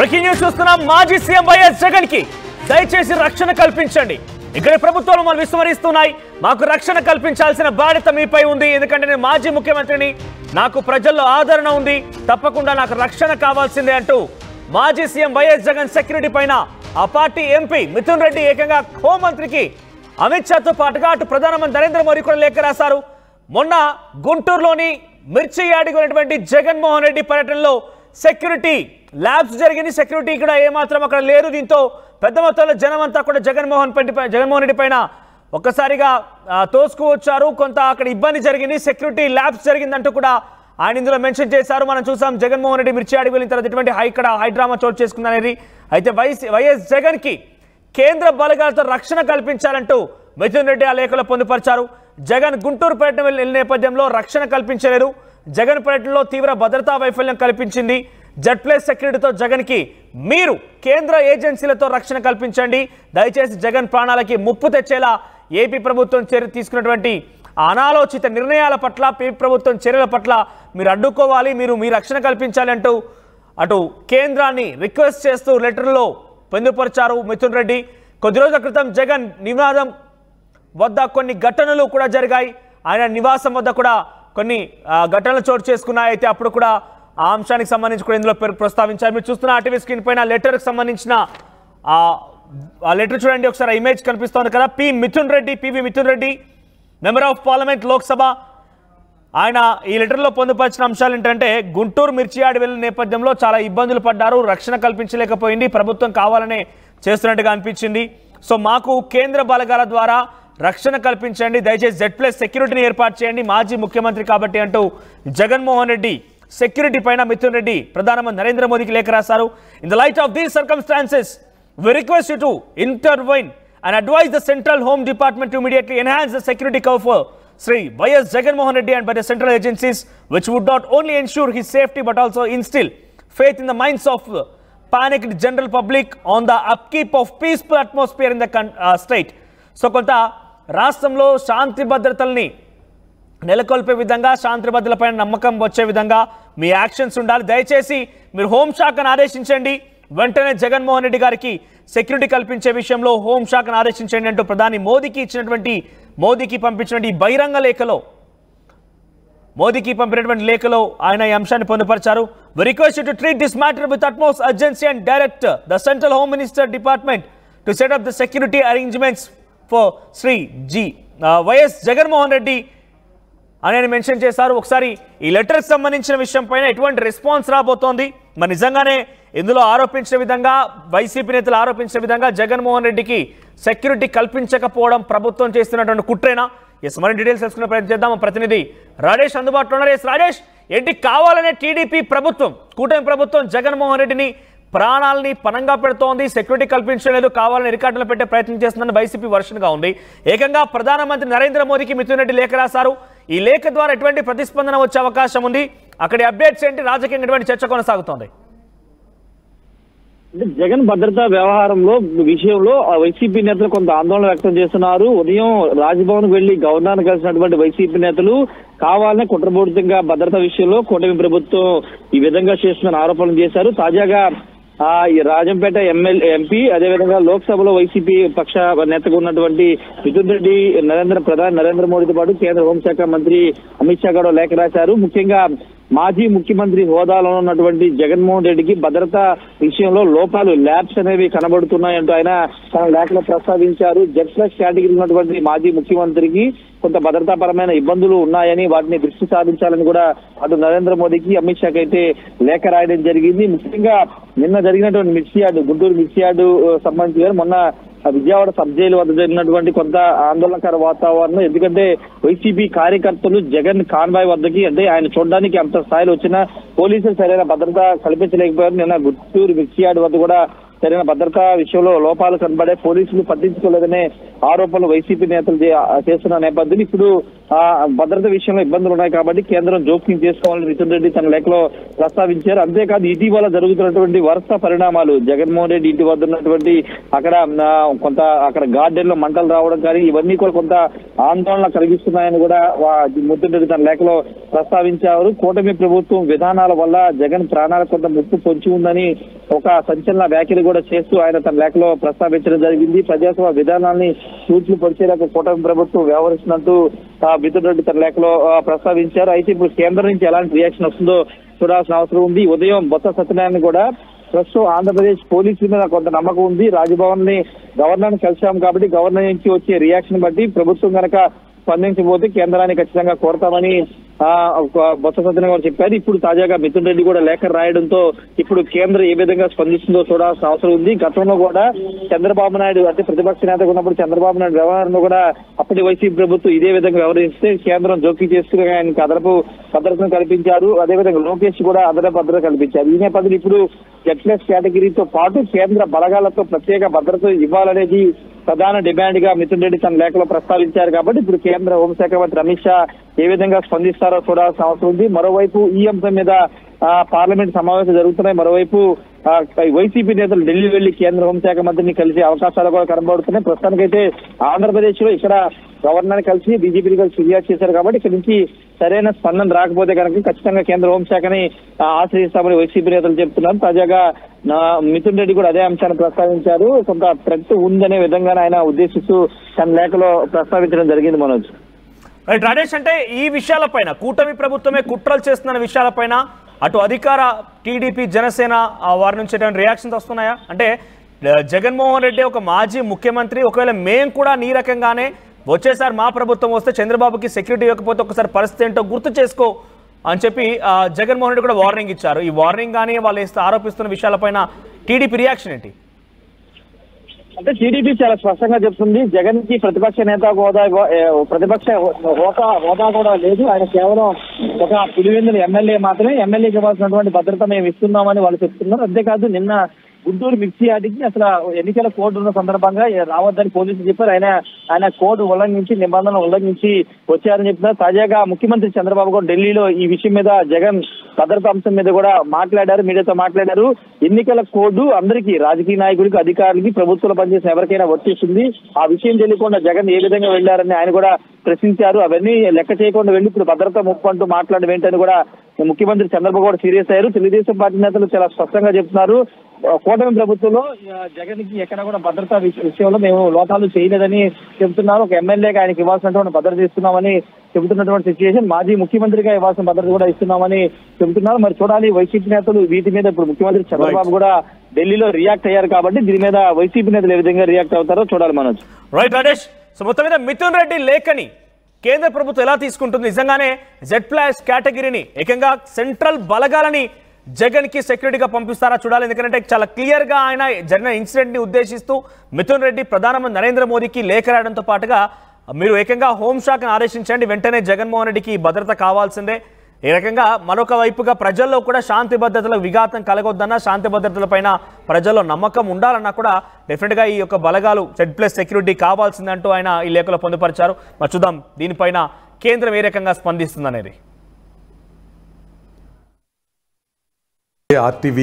Breaking news చూస్తున్నాం. మాజీ CM YS Jagan కి దయచేసి రక్షణ కల్పించండి. ఇక్కడ ప్రభుత్వాలు మనం విస్మరిస్తున్నాయి. మాకు రక్షణ కల్పించాల్సిన బాధ్యత మీపై ఉంది. ఎందుకంటే నేను మాజీ ముఖ్యమంత్రిని, నాకు ప్రజల్లో ఆదరణ ఉంది, తప్పకుండా నాకు రక్షణ కావాల్సిందే అంటూ మాజీ సీఎం వైఎస్ జగన్ సెక్యూరిటీ పైన ఆ పార్టీ ఎంపీ మిథున్ రెడ్డి ఏకంగా హోంమంత్రికి అమిత్ షాతో పాటుగా అటు ప్రధానమంత్రి నరేంద్ర మోదీ కూడా లేఖ రాశారు. మొన్న గుంటూరులోని మిర్చి యాడికి ఉన్నటువంటి జగన్మోహన్ రెడ్డి పర్యటనలో సెక్యూరిటీ ల్యాబ్స్ జరిగింది. సెక్యూరిటీ ఇక్కడ ఏమాత్రం అక్కడ లేరు. దీంతో పెద్ద మొత్తంలో జనం అంతా కూడా జగన్మోహన్ రెడ్డి పైన ఒక్కసారిగా తోసుకువచ్చారు. కొంత అక్కడ ఇబ్బంది జరిగింది, సెక్యూరిటీ ల్యాబ్స్ జరిగిందంటూ కూడా ఆయన ఇందులో మెన్షన్ చేశారు. మనం చూసాం జగన్మోహన్ రెడ్డి మిర్చి యాడికి వెళ్ళిన తర్వాత ఇటువంటి ఇక్కడ హైడ్రామా చోటు చేసుకుందనేది. అయితే వైఎస్ జగన్ కి కేంద్ర బలగాలతో రక్షణ కల్పించాలంటూ మిథున్ రెడ్డి ఆ లేఖలో పొందుపరిచారు. జగన్ గుంటూరు పర్యటన వెళ్ళిన నేపథ్యంలో రక్షణ కల్పించలేరు. జగన్ పర్యటనలో తీవ్ర భద్రతా వైఫల్యం కల్పించింది. జెడ్+ సెక్యూరిటీతో జగన్ కి మీరు కేంద్ర ఏజెన్సీలతో రక్షణ కల్పించండి. దయచేసి జగన్ ప్రాణాలకి ముప్పు తెచ్చేలా ఏపీ ప్రభుత్వం చర్య తీసుకున్నటువంటి అనాలోచిత నిర్ణయాల పట్ల, ఏపీ ప్రభుత్వం చర్యల పట్ల మీరు అడ్డుకోవాలి, మీరు మీ రక్షణ కల్పించాలి అంటూ అటు కేంద్రాన్ని రిక్వెస్ట్ చేస్తూ లెటర్లో పొందుపరిచారు మిథున్ రెడ్డి. కొద్ది రోజుల క్రితం జగన్ నివాసం వద్ద కొన్ని ఘటనలు కూడా జరిగాయి. ఆయన నివాసం వద్ద కూడా కొన్ని ఘటనలు చోటు చేసుకున్నాయి. అయితే అప్పుడు కూడా ఆ అంశానికి సంబంధించి కూడా ఇందులో ప్రస్తావించారు. మీరు చూస్తున్న ఆర్టీవీ స్క్రీన్ పైన లెటర్కి సంబంధించిన ఆ లెటర్ చూడండి ఒకసారి. ఇమేజ్ కనిపిస్తోంది కదా. PV Mithun Reddy member of parliament Lok Sabha. ఆయన ఈ లెటర్లో పొందుపరిచిన అంశాలు ఏంటంటే, గుంటూరు మిర్చి యార్డ్ వెళ్ళిన నేపథ్యంలో చాలా ఇబ్బందులు పడ్డారు, రక్షణ కల్పించలేకపోయింది, ప్రభుత్వం కావాలనే చేస్తున్నట్టుగా అనిపించింది. సో మాకు కేంద్ర బలగాల ద్వారా రక్షణ కల్పించండి, దయచేసి జెడ్+ సెక్యూరిటీని ఏర్పాటు చేయండి, మాజీ ముఖ్యమంత్రి కాబట్టి అంటూ జగన్మోహన్ రెడ్డి సెక్యూరిటీ పైన మిథున్ రెడ్డి ప్రధానమంత్రి నరేంద్ర మోదీకి లేఖ రాశారు. In the light of these circumstances we request you to intervene and advise the Central Home Department to immediately enhance the security cover for Sri Y.S. Jaganmohan Reddy and by the central agencies, which would not only ensure his safety but also instill faith in the minds of panicked general public on the upkeep of peaceful atmosphere in the state. So కొంత రాష్ట్రంలో శాంతి భద్రతల్ని నెలకొల్పే విధంగా, శాంతి భద్రతలపైన నమ్మకం వచ్చే విధంగా మీ actions ఉండాలి. దయచేసి మీరు హోంశాఖను ఆదేశించండి, వెంటనే జగన్మోహన్ రెడ్డి గారికి సెక్యూరిటీ కల్పించే విషయంలో హోంశాఖను ఆదేశించండి అంటూ ప్రధాని మోదీకి పంపించినటువంటి బహిరంగ లేఖలో ఆయన ఈ అంశాన్ని పొందుపరిచారు. We request you to treat this matter with utmost urgency and direct the Central Home Minister Department to set up the security arrangements for Sri YS Jaganmohan Reddy అని మెన్షన్ చేశారు. ఒకసారి ఈ లెటర్కి సంబంధించిన విషయం పైన ఎటువంటి రెస్పాన్స్ రాబోతోంది? మరి నిజంగానే ఇందులో ఆరోపించిన విధంగా, వైసీపీ నేతలు ఆరోపించిన విధంగా జగన్మోహన్ రెడ్డికి సెక్యూరిటీ కల్పించకపోవడం ప్రభుత్వం చేస్తున్నటువంటి కుట్రేనా? మరి డీటెయిల్స్ తెలుసుకునే ప్రయత్నం చేద్దాం. ప్రతినిధి రాజేష్ అందుబాటులో ఉన్నారు. రాజేష్, ఏంటి కావాలనే టీడీపీ ప్రభుత్వం, కూటమి ప్రభుత్వం జగన్మోహన్ రెడ్డిని ప్రాణాలని పనంగా పెడుతోంది, సెక్యూరిటీ కల్పించలేదు, కావాలని రికార్డులు పెట్టే ప్రయత్నం చేస్తుందని వైసీపీ వర్షన్గా ఉంది. ఏకంగా ప్రధానమంత్రి నరేంద్ర మోదీకి మిథున్ రెడ్డి లేఖ రాశారు. ఈ లేఖ ద్వారా ఎటువంటి ప్రతిస్పందన వచ్చే అవకాశం ఉంది? అక్కడి అప్డేట్స్ ఏంటి? రాజకీయంగా ఎటువంటి చర్చ కొనసాగుతోంది? జగన్ భద్రతా వ్యవహారంలో విషయంలో వైసీపీ నేతలు కొంత ఆందోళన వ్యక్తం చేస్తున్నారు. ఉదయం రాజ్భవన్ వెళ్లి గవర్నర్ కలిసినటువంటి వైసీపీ నేతలు కావాలనే కుట్రపూరితంగా భద్రతా విషయంలో కూటమి ప్రభుత్వం ఈ విధంగా చేస్తున్న ఆరోపణలు చేశారు. తాజాగా ఈ రాజంపేట ఎంపీ అదేవిధంగా లోక్సభలో వైసీపీ పక్ష నేతగా ఉన్నటువంటి మిథున్ రెడ్డి ప్రధాని నరేంద్ర మోడీతో పాటు కేంద్ర హోంశాఖ మంత్రి అమిత్ షా కూడా లేఖ రాశారు. ముఖ్యంగా మాజీ ముఖ్యమంత్రి హోదాలో ఉన్నటువంటి జగన్మోహన్ రెడ్డికి భద్రతా విషయంలో లోపాలు, ల్యాబ్స్ అనేవి కనబడుతున్నాయంటూ ఆయన తన లేఖలో ప్రస్తావించారు. జెడ్+ కేటగిరీ ఉన్నటువంటి మాజీ ముఖ్యమంత్రికి కొంత భద్రతాపరమైన ఇబ్బందులు ఉన్నాయని, వాటిని దృష్టి సారించాలని కూడా అటు నరేంద్ర మోదీకి అమిత్ షాకి అయితే లేఖ రాయడం జరిగింది. ముఖ్యంగా నిన్న జరిగినటువంటి గుంటూరు మిర్చి యార్డు సంబంధించి మొన్న విజయవాడ సబ్ జైలు వద్ద జరిగినటువంటి కొంత ఆందోళనకర వాతావరణం. ఎందుకంటే వైసీపీ కార్యకర్తలు జగన్ కాన్వాయ్ వద్దకి, అంటే ఆయన చూడడానికి అంత స్థాయిలో వచ్చిన పోలీసులు సరైన భద్రత కల్పించలేకపోయారు. నిన్న గుంటూరు మిర్చి యార్డు వద్ద కూడా సరైన భద్రతా విషయంలో లోపాలు కనబడే పోలీసులు పట్టించుకోలేదనే ఆరోపణలు వైసీపీ నేతలు చేస్తున్న నేపథ్యంలో ఇప్పుడు భద్రత విషయంలో ఇబ్బందులు ఉన్నాయి కాబట్టి కేంద్రం జోక్యం చేసుకోవాలని మిథున్ రెడ్డి తన లేఖలో ప్రస్తావించారు. అంతేకాదు ఇటీవల జరుగుతున్నటువంటి వరుస పరిణామాలు, జగన్మోహన్ రెడ్డి ఇంటి వద్ద ఉన్నటువంటి అక్కడ గార్డెన్ లో మంటలు రావడం కానీ ఇవన్నీ కూడా కొంత ఆందోళన కలిగిస్తున్నాయని కూడా మిథున్ రెడ్డి తన లేఖలో ప్రస్తావించారు. కూటమి ప్రభుత్వం విధానాల వల్ల జగన్ ప్రాణాలకు కొంత ముప్పు పొంచి ఉందని ఒక సంచలన వ్యాఖ్యలు కూడా చేస్తూ ఆయన తన లేఖలో ప్రస్తావించడం జరిగింది. ప్రజాస్వామ్య విధానాన్ని సూచనలు పరిచేలకు కూటమి ప్రభుత్వం వ్యవహరిస్తున్నట్టు మిథున్ రెడ్డి తన లేఖలో ప్రస్తావించారు. అయితే ఇప్పుడు కేంద్రం నుంచి ఎలాంటి రియాక్షన్ వస్తుందో చూడాల్సిన అవసరం ఉంది. ఉదయం బొత్స సత్యనారాయణ కూడా ప్రస్తుతం ఆంధ్రప్రదేశ్ పోలీసుల మీద కొంత నమ్మకం ఉంది. రాజ్భవన్ ని గవర్నర్ కలిసాం కాబట్టి గవర్నర్ నుంచి వచ్చే రియాక్షన్ బట్టి ప్రభుత్వం కనుక స్పందించబోతే కేంద్రాన్ని ఖచ్చితంగా కోరతామని బొత్స సత్యనారాయణ గారు చెప్పారు. ఇప్పుడు తాజాగా మిథున్ రెడ్డి కూడా లేఖ రాయడంతో ఇప్పుడు కేంద్రం ఏ విధంగా స్పందిస్తుందో చూడాల్సిన అవసరం ఉంది. గతంలో కూడా చంద్రబాబు నాయుడు అంటే ప్రతిపక్ష నేతగా ఉన్నప్పుడు చంద్రబాబు నాయుడు వ్యవహారంలో కూడా అప్పటి వైసీపీ ప్రభుత్వం ఇదే విధంగా వ్యవహరిస్తే కేంద్రం జోక్యం చేసుకుని ఆయనకు అదనపు భద్రతను కల్పించారు. అదేవిధంగా లోకేష్ కూడా అదనపు భద్రత కల్పించారు. ఈ నేపథ్యంలో ఇప్పుడు Z+ కేటగిరీతో పాటు కేంద్ర బలగాలతో ప్రత్యేక భద్రత ఇవ్వాలనేది ప్రధాన డిమాండ్ గా మిథున్ రెడ్డి తన లేఖలో ప్రస్తావించారు. కాబట్టి ఇప్పుడు కేంద్ర హోంశాఖ మంత్రి అమిత్ షా ఏ విధంగా స్పందిస్తారో చూడాల్సిన అవసరం ఉంది. మరోవైపు ఈ అంశం మీద పార్లమెంట్ సమావేశాలు జరుగుతున్నాయి. మరోవైపు వైసీపీ నేతలు ఢిల్లీ వెళ్లి కేంద్ర హోంశాఖ మంత్రిని కలిసే అవకాశాలు కూడా కనబడుతున్నాయి. ప్రస్తుతానికైతే ఆంధ్రప్రదేశ్ లో ఇక్కడ గవర్నర్ కలిసి బీజేపీ కలిసి ఫిర్యాదు చేశారు కాబట్టి ఇక్కడ నుంచి సరైన స్పందన రాకపోతే కనుక ఖచ్చితంగా కేంద్ర హోంశాఖని ఆశ్రయిస్తామని వైసీపీ నేతలు చెప్తున్నారు. తాజాగా మిథున్ రెడ్డి కూడా అదే అంశాన్ని ప్రస్తావించారు. కొంత థ్రెట్ ఉందనే విధంగా ఆయన ఉద్దేశిస్తూ తన లేఖలో ప్రస్తావించడం జరిగింది. మనోజ్ రాజేష్, అంటే ఈ విషయాలపైన కూటమి ప్రభుత్వమే కుట్రలు చేస్తున్న విషయాలపైన అటు అధికార టీడీపీ జనసేన వారి నుంచి ఎటువంటి రియాక్షన్స్ వస్తున్నాయా? అంటే జగన్మోహన్ రెడ్డి ఒక మాజీ ముఖ్యమంత్రి, ఒకవేళ మేము కూడా నీ రకంగానే వచ్చేసారి మా ప్రభుత్వం వస్తే చంద్రబాబుకి సెక్యూరిటీ ఇవ్వకపోతే ఒకసారి పరిస్థితి ఏంటో గుర్తు చేసుకో అని చెప్పి జగన్మోహన్ రెడ్డి కూడా వార్నింగ్ ఇచ్చారు. ఈ వార్నింగ్ కానీ వాళ్ళు ఆరోపిస్తున్న విషయాలపైన టీడీపీ రియాక్షన్ ఏంటి? అంటే టీడీపీ చాలా స్పష్టంగా చెప్తుంది, జగన్ కి ప్రతిపక్ష నేత హోదా కూడా లేదు. ఆయన కేవలం ఒక పులివెందుల ఎమ్మెల్యే మాత్రమే. ఎమ్మెల్యేకి ఇవ్వాల్సినటువంటి భద్రత మేము ఇస్తున్నామని వాళ్ళు చెప్తున్నారు. అంతేకాదు నిన్న గుంటూరు మిర్చి యార్డుకి అసలు ఎన్నికల కోడ్ ఉన్న సందర్భంగా రావద్దని పోలీసులు చెప్పారు. ఆయన కోడ్ ఉల్లంఘించి నిబంధనలు ఉల్లంఘించి వచ్చారని చెప్తున్నారు. తాజాగా ముఖ్యమంత్రి చంద్రబాబు కూడా ఢిల్లీలో ఈ విషయం మీద జగన్ భద్రతా అంశం మీద కూడా మాట్లాడారు, మీడియాతో మాట్లాడారు. ఎన్నికల కోడ్ అందరికీ, రాజకీయ నాయకుడికి, అధికారులకి, ప్రభుత్వంలో పనిచేసిన ఎవరికైనా వర్తిస్తుంది. ఆ విషయం తెలియకుండా జగన్ ఏ విధంగా వెళ్లారని ఆయన కూడా ప్రశ్నించారు. అవన్నీ లెక్క చేయకుండా వెళ్లి ఇప్పుడు భద్రత ముప్పు అంటూ మాట్లాడడం ఏంటని కూడా ముఖ్యమంత్రి చంద్రబాబు కూడా సీరియస్ అయ్యారు. తెలుగుదేశం పార్టీ నేతలు చాలా స్పష్టంగా చెప్తున్నారు, కూటమి ప్రభుత్వంలో జగన్ కి ఎక్కడ కూడా భద్రతా విషయంలో మేము లోపాలు చేయలేదని చెబుతున్నారు. ఒక ఎమ్మెల్యేగా ఆయనకి ఇవ్వాల్సినటువంటి భద్రత ఇస్తున్నామని చెబుతున్నటువంటి సిచ్యువేషన్, మాజీ ముఖ్యమంత్రిగా ఇవ్వాల్సిన భద్రత కూడా ఇస్తున్నామని చెబుతున్నారు. మరి చూడాలి వైసీపీ నేతలు వీటి మీద ఇప్పుడు ముఖ్యమంత్రి చంద్రబాబు కూడా ఢిల్లీలో రియాక్ట్ అయ్యారు కాబట్టి దీని మీద వైసీపీ నేతలు ఏ విధంగా రియాక్ట్ అవుతారో చూడాలి. మనోజ్ రైట్ రాజేష్, సో మొత్తం మీద మిథున్ రెడ్డి లేఖని కేంద్ర ప్రభుత్వం ఎలా తీసుకుంటుంది? నిజంగానే Z+ కేటగిరీని ఏకంగా సెంట్రల్ బలగాలని జగన్ కి సెక్యూరిటీగా పంపిస్తారా చూడాలి. ఎందుకంటే చాలా క్లియర్ గా ఆయన జరిగిన ఇన్సిడెంట్ ని ఉద్దేశిస్తూ మిథున్ రెడ్డి ప్రధానమంత్రి నరేంద్ర మోదీకి లేఖ రాయడంతో పాటుగా మీరు ఏకంగా హోంశాఖను ఆదేశించండి, వెంటనే జగన్మోహన్ రెడ్డికి భద్రత కావాల్సిందే. ఈ రకంగా మరొక వైపుగా ప్రజల్లో కూడా శాంతి భద్రతలకు విఘాతం కలగొద్దన్నా, శాంతి భద్రతలపైన ప్రజల్లో నమ్మకం ఉండాలన్నా కూడా డెఫినెట్గా ఈ యొక్క బలగాలు Z+ సెక్యూరిటీ కావాల్సిందంటూ ఆయన ఈ లేఖలో పొందుపరిచారు. మరి చూద్దాం దీనిపైన కేంద్రం ఏ రకంగా స్పందిస్తుందనేది. RTV